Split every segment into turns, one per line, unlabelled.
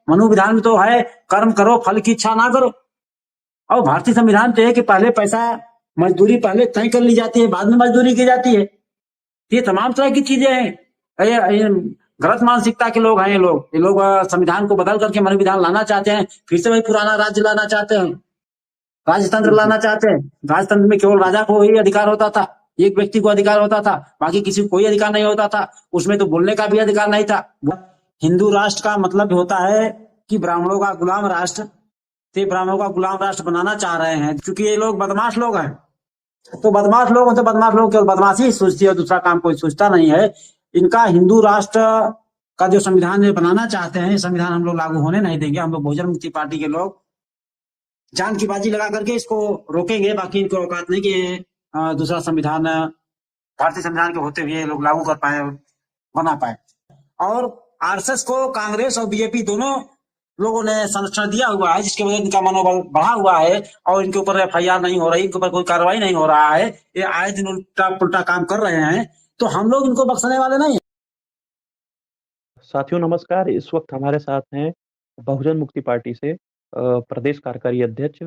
मनु विधान में तो है कर्म करो फल की इच्छा ना करो। और भारतीय संविधान तो है कि पहले पैसा मजदूरी पहले तय कर ली जाती है, बाद में मजदूरी की जाती है। ये तमाम तरह की चीजें हैं। ये गलत मानसिकता के लोग हैं। ये लोग संविधान को बदल करके मनु विधान लाना चाहते हैं, फिर से वही पुराना राज्य लाना चाहते हैं, राजतंत्र लाना चाहते हैं। राजतंत्र में केवल राजा को ही अधिकार होता था, एक व्यक्ति को अधिकार होता था, बाकी किसी को कोई अधिकार नहीं होता था। उसमें तो बोलने का भी अधिकार नहीं था। हिंदू राष्ट्र का मतलब होता है कि ब्राह्मणों का गुलाम राष्ट्र, ते ब्राह्मणों का गुलाम राष्ट्र बनाना चाह रहे हैं। क्योंकि ये लोग बदमाश लोग हैं, तो बदमाश लोग होते, बदमाश लोग केवल बदमाशी सोचती है, दूसरा काम कोई सोचता नहीं है। इनका हिंदू राष्ट्र का जो संविधान ये बनाना चाहते हैं, संविधान हम लोग लागू होने नहीं देंगे। हम लोग बहुजन मुक्ति पार्टी के लोग जान की बाजी लगा करके इसको रोकेंगे। बाकी इनको औकात नहीं कि दूसरा संविधान भारतीय संविधान के होते हुए लोग लागू कर पाए, बना पाए। और आरएसएस को कांग्रेस और बीजेपी दोनों लोगों ने संरक्षण दिया हुआ है, जिसके वजह से इनका मनोबल बढ़ा हुआ है। और इनके ऊपर एफआईआर नहीं हो रही, इनके ऊपर कोई कार्रवाई नहीं हो रहा है। ये आए दिन उल्टा पुल्टा काम कर रहे हैं, तो हम लोग इनको बख्शने वाले नहीं।
साथियों नमस्कार। इस वक्त हमारे साथ हैं बहुजन मुक्ति पार्टी से प्रदेश कार्यकारी अध्यक्ष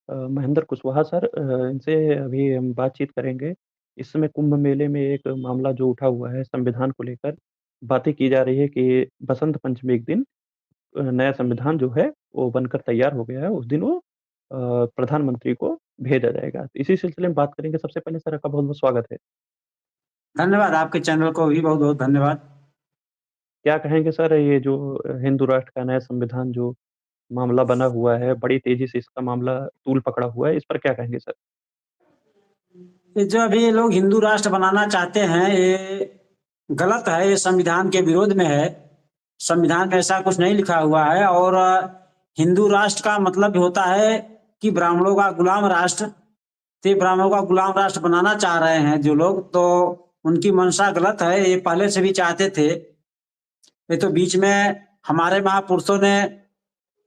महेंद्र कुशवाहा सर। इनसे अभी हम बातचीत करेंगे। इस समय कुंभ मेले में एक मामला जो उठा हुआ है, संविधान को लेकर बातें की जा रही है कि बसंत पंचमी एक दिन नया संविधान जो है वो बनकर तैयार हो गया है, उस दिन वो प्रधानमंत्री को भेजा जाएगा। इसी सिलसिले में बात करेंगे। सबसे पहले सर आपका बहुत बहुत स्वागत है।
धन्यवाद, आपके चैनल को भी बहुत बहुत धन्यवाद।
क्या कहेंगे सर, ये जो हिंदू राष्ट्र का नया संविधान जो मामला बना हुआ है, बड़ी तेजी से इसका मामला तूल पकड़ा हुआ है, इस पर क्या कहेंगे सर?
ये जो अभी ये लोग हिंदू राष्ट्र बनाना चाहते हैं, ये गलत है, ये संविधान के विरोध में है। संविधान में ऐसा कुछ नहीं लिखा हुआ है। और हिंदू राष्ट्र का मतलब होता है कि ब्राह्मणों का गुलाम राष्ट्र, ते ब्राह्मणों का गुलाम राष्ट्र बनाना चाह रहे हैं जो लोग, तो उनकी मंशा गलत है। ये पहले से भी चाहते थे। ये तो बीच में हमारे महापुरुषों ने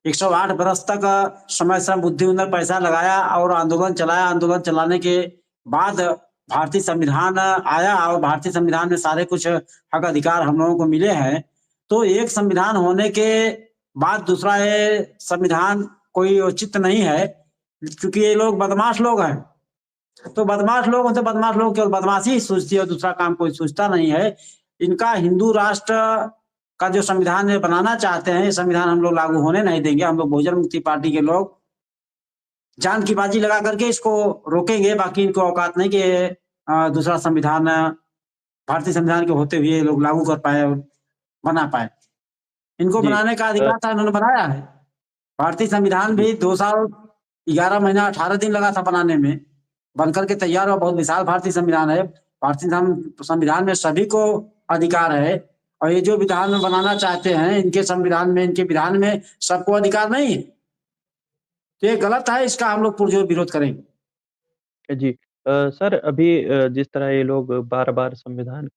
108 बरस तक समय श्रम बुद्धि हुनर पैसा लगाया और आंदोलन चलाया। आंदोलन चलाने के बाद भारतीय संविधान आया और भारतीय संविधान में सारे कुछ हक अधिकार हम लोगों को मिले हैं। तो एक संविधान होने के बाद दूसरा ये संविधान कोई औचित्य नहीं है, क्योंकि ये लोग बदमाश लोग हैं। तो बदमाश लोग होते, बदमाश लोग केवल बदमाशी सोचती है, दूसरा काम कोई सोचता नहीं है। इनका हिंदू राष्ट्र का जो संविधान ये बनाना चाहते हैं, ये संविधान हम लोग लागू होने नहीं देंगे। हम लोग बहुजन मुक्ति पार्टी के लोग जान की बाजी लगा करके इसको रोकेंगे। बाकी इनको औकात नहीं कि दूसरा संविधान भारतीय संविधान के होते हुए लोग लागू कर पाए और बना पाए। इनको
जी
बनाने का अधिकार था, इन्होंने बनाया है। भारतीय संविधान भी 2 साल 11 महीना 18 दिन लगा था बनाने में, बनकर के तैयार हुआ। बहुत विशाल भारतीय संविधान है। भारतीय संविधान में सभी को अधिकार है। और ये जो विधान में बनाना चाहते हैं, इनके संविधान में, इनके विधान में सबको अधिकार नहीं है। तो ये गलत है, इसका हम लोग पुरजोर विरोध करेंगे।
जी सर, अभी जिस तरह ये लोग बार-बार संविधान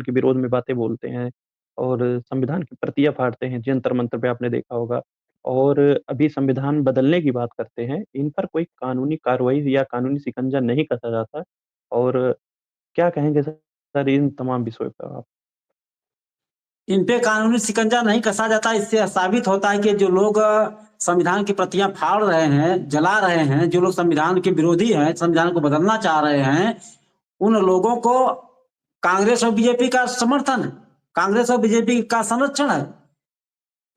के विरोध में बातें बोलते हैं और संविधान की प्रतियां फाड़ते हैं, जंतर-मंतर पे आपने देखा होगा, और अभी संविधान बदलने की बात करते हैं, इन पर कोई कानूनी कार्रवाई या कानूनी शिकंजा नहीं कसा जाता। और क्या कहेंगे सर इन तमाम विषयों पर आप?
इन पे कानूनी शिकंजा नहीं कसा जाता। इससे साबित होता है कि जो लोग संविधान की प्रतियां फाड़ रहे हैं, जला रहे हैं, जो लोग संविधान के विरोधी हैं, संविधान को बदलना चाह रहे हैं, उन लोगों को कांग्रेस और बीजेपी का समर्थन है, कांग्रेस और बीजेपी का संरक्षण है।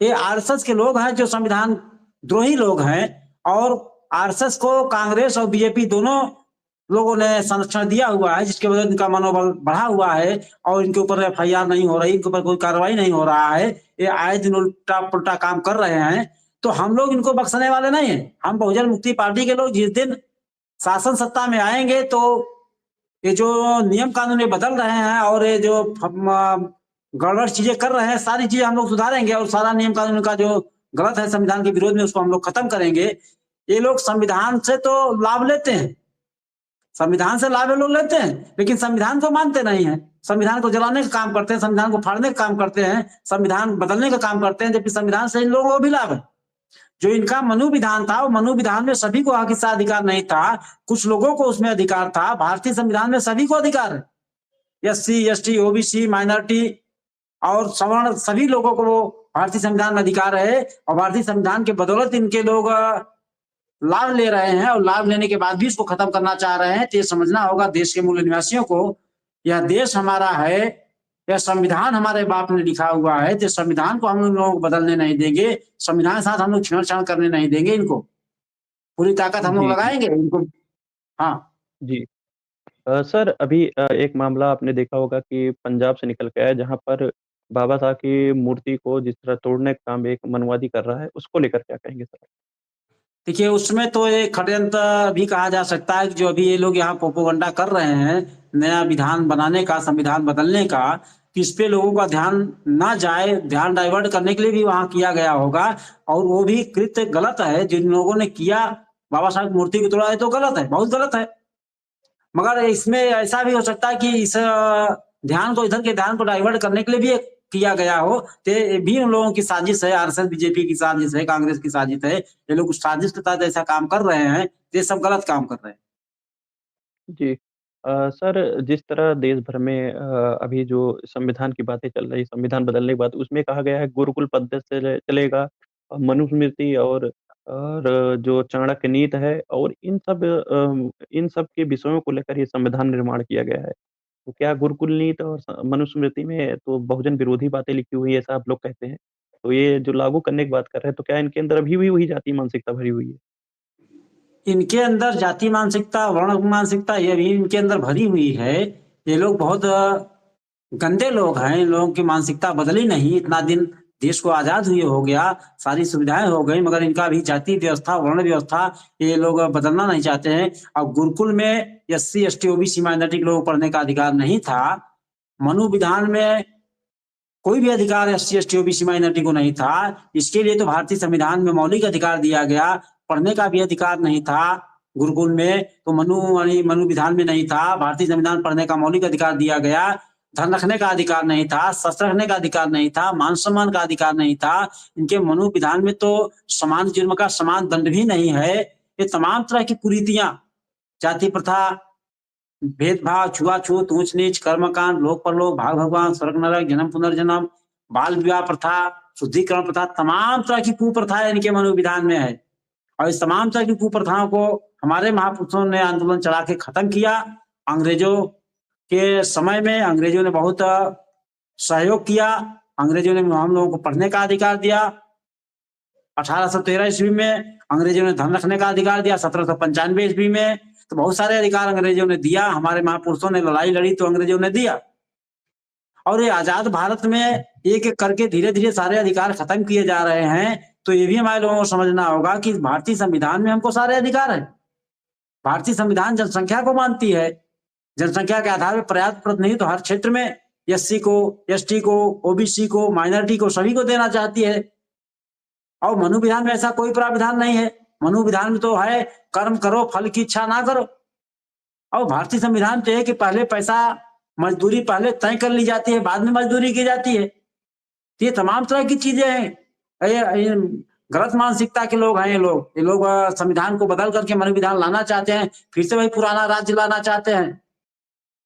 ये आरएसएस के लोग हैं जो संविधान द्रोही लोग हैं। और आरएसएस को कांग्रेस और बीजेपी दोनों लोगों ने संरक्षण दिया हुआ है, जिसके वजह से इनका मनोबल बढ़ा हुआ है। और इनके ऊपर एफआईआर नहीं हो रही, इनके ऊपर कोई कार्रवाई नहीं हो रहा है। ये आए दिन उल्टा पुल्टा काम कर रहे हैं, तो हम लोग इनको बख्शने वाले नहीं है। हम बहुजन मुक्ति पार्टी के लोग जिस दिन शासन सत्ता में आएंगे, तो ये जो नियम कानून बदल रहे हैं और ये जो गड़बड़ चीजें कर रहे हैं, सारी चीजें हम लोग सुधारेंगे। और सारा नियम कानून का जो गलत है संविधान के विरोध में, उसको हम लोग खत्म करेंगे। ये लोग संविधान से तो लाभ लेते हैं, संविधान से लाभ लोग लेते हैं, लेकिन संविधान को मानते नहीं है। संविधान को जलाने का काम करते हैं, संविधान को फाड़ने का काम करते हैं, संविधान बदलने का काम करते हैं, जबकि संविधान से इन लोगों को भी लाभ है। जो इनका मनु विधान था, वो मनु विधान में सभी को हक हिस्सा अधिकार नहीं था, कुछ लोगों को उसमें अधिकार था। भारतीय संविधान में सभी को अधिकार है। एससी, एसटी, ओबीसी, माइनॉरिटी और सवर्ण, सभी लोगों को वो भारतीय संविधान में अधिकार है और भारतीय संविधान के बदौलत इनके लोग लाभ ले रहे हैं और लाभ लेने के बाद भी इसको खत्म करना चाह रहे हैं। तो ये समझना होगा देश के मूल निवासियों को, यह देश हमारा है, यह संविधान हमारे बाप ने लिखा हुआ है। तो संविधान को हम लोगों को बदलने नहीं देंगे, संविधान के साथ हम लोग छेड़छाड़ करने नहीं देंगे, इनको पूरी ताकत हम लोग
जी,
लगाएंगे इनको। हाँ
जी। सर अभी एक मामला आपने देखा होगा कि पंजाब से निकल के आया जहाँ पर बाबा साहब की मूर्ति को जिस तरह तोड़ने का काम एक मनवादी कर रहा है, उसको लेकर क्या कहेंगे सर?
देखिए, उसमें तो एक षड्यंत्र भी कहा जा सकता है कि जो अभी ये लोग यहाँ प्रोपोगंडा कर रहे हैं नया विधान बनाने का, संविधान बदलने का, कि इस पे लोगों का ध्यान ना जाए, ध्यान डाइवर्ट करने के लिए भी वहां किया गया होगा। और वो भी कृत्य गलत है, जिन लोगों ने किया बाबा साहब की मूर्ति को तोड़ा है तो गलत है, बहुत गलत है। मगर इसमें ऐसा भी हो सकता है कि इस ध्यान को, इधर के ध्यान को डाइवर्ट करने के लिए भी किया गया हो। तो ये भी उन लोगों की साजिश है, आरएसएस बीजेपी की साजिश है, कांग्रेस की साजिश है। ये लोग उस साजिश के तहत ऐसा काम कर रहे हैं, ये सब गलत काम कर रहे हैं।
जी। सर जिस तरह देश भर में अभी जो संविधान की बातें चल रही, संविधान बदलने की बात, उसमें कहा गया है गुरुकुल पद्धति से चलेगा, मनुस्मृति और जो चाणक्य नीति है और इन सब के विषयों को लेकर ये संविधान निर्माण किया गया है। तो क्या गुरुकुल नीति और मनुस्मृति में तो बहुजन विरोधी बातें लिखी हुई है, ऐसा आप लोग कहते हैं? तो ये जो लागू करने की बात कर रहे हैं, तो क्या इनके अंदर अभी भी वही जातीय मानसिकता भरी हुई है?
इनके अंदर जाति मानसिकता, वर्ण मानसिकता ये भी इनके अंदर भरी हुई है। ये लोग बहुत गंदे लोग हैं, इन लोगों की मानसिकता बदली नहीं। इतना दिन देश को आजाद हुए हो गया, सारी सुविधाएं हो गई, मगर इनका भी जाति व्यवस्था, वर्ण व्यवस्था ये लोग बदलना नहीं चाहते हैं। अब गुरुकुल में एससी एसटी ओबीसी माइनॉरिटी के लोगों को पढ़ने का अधिकार नहीं था। मनु विधान में कोई भी अधिकार एससी एसटी ओबीसी माइनॉरिटी को नहीं था। इसके लिए तो भारतीय संविधान में मौलिक अधिकार दिया गया, पढ़ने का भी अधिकार नहीं था गुरुकुल में। तो मनु विधान में नहीं था। भारतीय संविधान पढ़ने का मौलिक अधिकार दिया गया। धन रखने का अधिकार नहीं था, शस्त्र रखने का अधिकार नहीं था, मान सम्मान का अधिकार नहीं था। इनके मनु विधान में तो समान जुर्म का समान दंड भी नहीं है। ये तमाम तरह की कुरीतियां, जाति प्रथा, भेदभाव, छुआछूत, ऊंच नीच, कर्मकांड, लोक परलोक, भाग भगवान, स्वर्ग नरक, जन्म पुनर्जन्म, बाल विवाह प्रथा, शुद्धिकरण प्रथा, तमाम तरह की कुप्रथाएं इनके मनु विधान में है। और इस तमाम तरह की कुप्रथाओं को हमारे महापुरुषों ने आंदोलन चला के खत्म किया। अंग्रेजों के समय में अंग्रेजों ने बहुत सहयोग किया। अंग्रेजों ने हम लोगों को पढ़ने का अधिकार दिया। 1813 ईस्वी में अंग्रेजों ने धन रखने का अधिकार दिया। 1795 ईस्वी में तो बहुत सारे अधिकार अंग्रेजों ने दिया। हमारे महापुरुषों ने लड़ाई लड़ी तो अंग्रेजों ने दिया। और ये आजाद भारत में एक एक करके धीरे धीरे सारे अधिकार खत्म किए जा रहे हैं। तो ये भी हमारे लोगों को समझना होगा कि भारतीय संविधान में हमको सारे अधिकार है। भारतीय संविधान जनसंख्या को मानती है। जनसंख्या के आधार पर पर्याप्त प्रतिनिधित्व हर क्षेत्र में एससी को, एसटी को, ओबीसी को, माइनॉरिटी को, सभी को देना चाहती है। और मनु विधान में ऐसा कोई प्रावधान नहीं है। मनु विधान में तो है कर्म करो, फल की इच्छा ना करो। और भारतीय संविधान तो है कि पहले पैसा, मजदूरी पहले तय कर ली जाती है, बाद में मजदूरी की जाती है। ये तमाम तरह की चीजें हैं। ये गलत मानसिकता के लोग हैं। ये लोग संविधान को बदल करके मनु विधान लाना चाहते हैं। फिर से वही पुराना राज्य लाना चाहते हैं,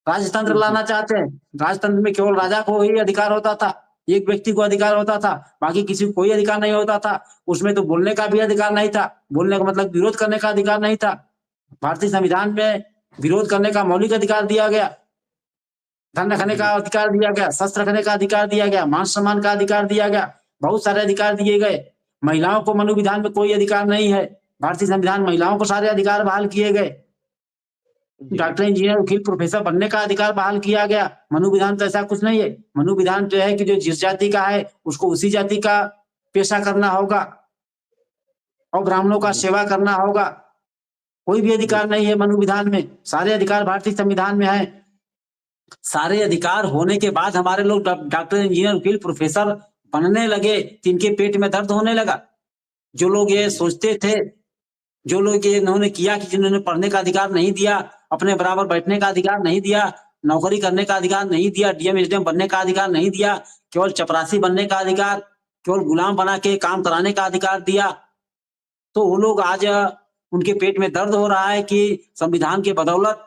राजतंत्र लाना चाहते हैं। राजतंत्र में केवल राजा को ही अधिकार होता था, एक व्यक्ति को अधिकार होता था, बाकी किसी को कोई अधिकार नहीं होता था। उसमें तो बोलने का भी अधिकार नहीं था। बोलने का मतलब विरोध करने का अधिकार नहीं था। भारतीय संविधान में विरोध करने का मौलिक अधिकार दिया गया, धन रखने का अधिकार दिया गया, शस्त्र रखने का अधिकार दिया गया, मान सम्मान का अधिकार दिया गया, बहुत सारे अधिकार दिए गए। महिलाओं को मनु विधान में कोई अधिकार नहीं है। भारतीय संविधान महिलाओं को सारे अधिकार बहाल किए गए।
जी,
डॉक्टर, इंजीनियर, वकील, प्रोफेसर बनने का अधिकार बहाल किया गया। मनु विधान तो ऐसा कुछ नहीं है। मनु विधान तो है कि जो जिस जाति का है उसको उसी जाति का पेशा करना होगा और ब्राह्मणों का
जी,
सेवा करना होगा। कोई भी
जी,
अधिकार नहीं है मनु विधान में। सारे अधिकार भारतीय संविधान में है। सारे अधिकार होने के बाद हमारे लोग डॉक्टर, इंजीनियर, वकील, प्रोफेसर बनने लगे तो इनके पेट में दर्द होने लगा। जो लोग ये
जी,
सोचते थे, जो लोग ये इन्होंने किया कि जिन्होंने पढ़ने का अधिकार नहीं दिया, अपने बराबर बैठने का अधिकार नहीं दिया, नौकरी करने का अधिकार नहीं दिया, डीएम एसडीएम बनने का अधिकार नहीं दिया, केवल चपरासी बनने का अधिकार, केवल गुलाम बना के काम कराने का अधिकार दिया, तो वो लोग आज उनके पेट में दर्द हो रहा है कि संविधान के बदौलत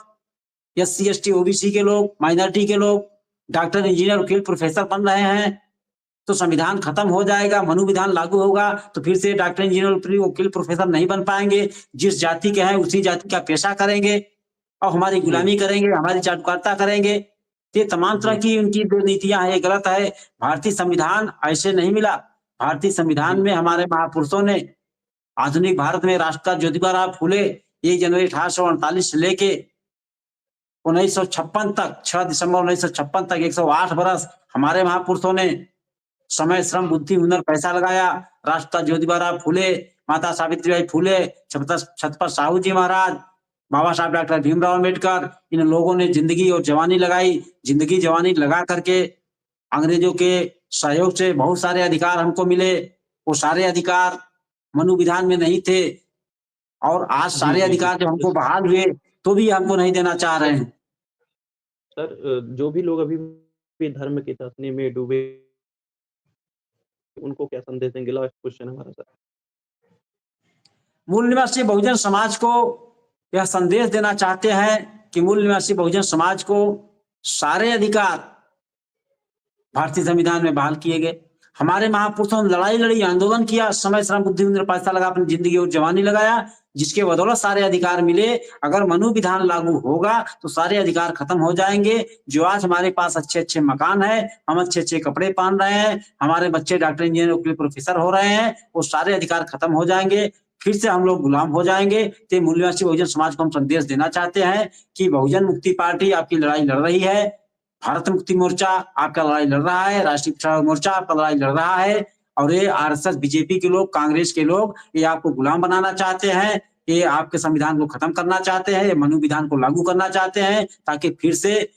एससी एसटी ओबीसी के लोग, माइनॉरिटी के लोग डॉक्टर, इंजीनियर, वकील, प्रोफेसर बन रहे हैं। तो संविधान खत्म हो जाएगा, मनु विधान लागू होगा, तो फिर से डॉक्टर, इंजीनियर, वकील, प्रोफेसर नहीं बन पाएंगे। जिस जाति के हैं उसी जाति का पेशा करेंगे और हमारी
जी,
गुलामी करेंगे, हमारी चाटुकारिता करेंगे। ये तमाम तरह
जी,
की उनकी जो नीतियां हैं, ये गलत है। भारतीय संविधान ऐसे नहीं मिला। भारतीय संविधान
जी,
में हमारे महापुरुषों ने आधुनिक भारत में राष्ट्रपिता ज्योतिबा राव फूले 1 जनवरी 1848 से लेके 1956 तक, 6 दिसंबर 1956 तक 108 बरस हमारे महापुरुषों ने समय, श्रम, बुद्धि, हुनर, पैसा लगाया। राष्ट्रपिता ज्योतिबा राव फूले, माता सावित्रीबाई फूले, छत्रपति साहू जी महाराज, बाबा साहब डॉक्टर भीमराव अम्बेडकर, इन लोगों ने जिंदगी और जवानी लगाई। जिंदगी जवानी लगा करके अंग्रेजों के सहयोग से बहुत सारे अधिकार हमको मिले। वो सारे अधिकार मनु विधान में नहीं थे और आज
जी,
सारे
जी, जी।
अधिकार जब हमको बहाल हुए तो भी हमको नहीं देना चाह रहे हैं।
सर जो भी लोग अभी भी धर्म की तसनी में डूबे, उनको क्या संदेश देंगे? लास्ट क्वेश्चन हमारा सर।
मूल निवासी बहुजन समाज को यह संदेश देना चाहते हैं कि मूल निवासी बहुजन समाज को सारे अधिकार भारतीय संविधान में बहाल किए गए। हमारे महापुरुषों ने लड़ाई लड़ी, आंदोलन किया, समय, श्रम, बुद्धि, हुनर, पैसा लगा, अपनी जिंदगी और जवानी लगाया, जिसके बदौलत सारे अधिकार मिले। अगर मनु विधान लागू होगा तो सारे अधिकार खत्म हो जाएंगे। जो आज हमारे पास अच्छे अच्छे मकान है, हम अच्छे अच्छे कपड़े पहन रहे हैं, हमारे बच्चे डॉक्टर, इंजीनियर, वकील, प्रोफेसर हो रहे हैं, वो सारे अधिकार खत्म हो जाएंगे। फिर से हम लोग गुलाम हो जाएंगे। तो मूल निवासी बहुजन समाज को हम संदेश देना चाहते हैं कि बहुजन मुक्ति पार्टी आपकी लड़ाई लड़ रही है, भारत मुक्ति मोर्चा आपका लड़ाई लड़ रहा है, राष्ट्रीय प्रचार मोर्चा आपका लड़ाई लड़ रहा है, और ये आरएसएस, बीजेपी के लोग, कांग्रेस के लोग, ये आपको गुलाम बनाना चाहते हैं। ये आपके संविधान को खत्म करना चाहते हैं, ये मनु विधान को लागू करना चाहते हैं, ताकि फिर से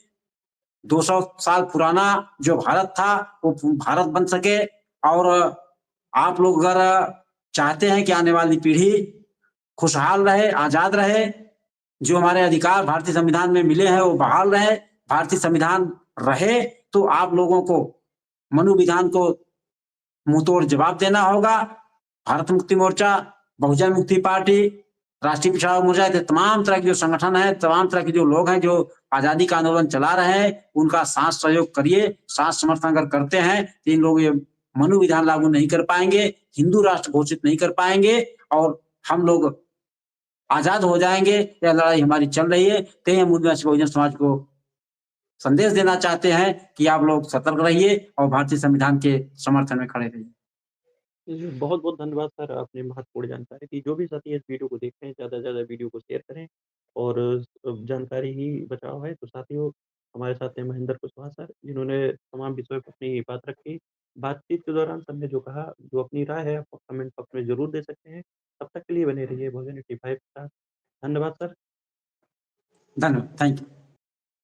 200 साल पुराना जो भारत था वो भारत बन सके। और आप लोग अगर चाहते हैं कि आने वाली पीढ़ी खुशहाल रहे, आजाद रहे, जो हमारे अधिकार भारतीय संविधान में मिले हैं वो बहाल रहे, भारतीय संविधान रहे, तो आप लोगों को मनु विधान को मुंहतोड़ जवाब देना होगा। भारत मुक्ति मोर्चा, बहुजन मुक्ति पार्टी, राष्ट्रीय पिछड़ा मोर्चा, तमाम तरह के जो संगठन है, तमाम तरह के जो लोग हैं जो आजादी का आंदोलन चला रहे हैं, उनका साथ सहयोग करिए। साथ समर्थन अगर करते हैं तो इन लोग ये मनु विधान लागू नहीं कर पाएंगे, हिंदू राष्ट्र घोषित नहीं कर पाएंगे, और हम लोग आजाद हो जाएंगे। यह लड़ाई हमारी चल रही है, तो हम बहुजन समाज को संदेश देना चाहते हैं कि आप लोग सतर्क रहिए और भारतीय संविधान के समर्थन में खड़े रहिए।
जी, बहुत-बहुत धन्यवाद सर, आपने महत्वपूर्ण जानकारी दी। जो भी साथी इस वीडियो को देख रहे हैं, ज़्यादा से ज़्यादा वीडियो को शेयर करें और जानकारी ही बचाव है। तो साथियों, हमारे साथ हैं महेंद्र कुशवाहा सर, जिन्होंने तमाम विषयों पे अपनी बात रखी। बातचीत के दौरान सबने जो कहा, जो अपनी राय है, आप कमेंट बॉक्स में ज़रूर दे सकते हैं। तब तक के लिए बने रहिए भोजन 85 के साथ। धन्यवाद सर।
धन्यवाद, थैंक यू।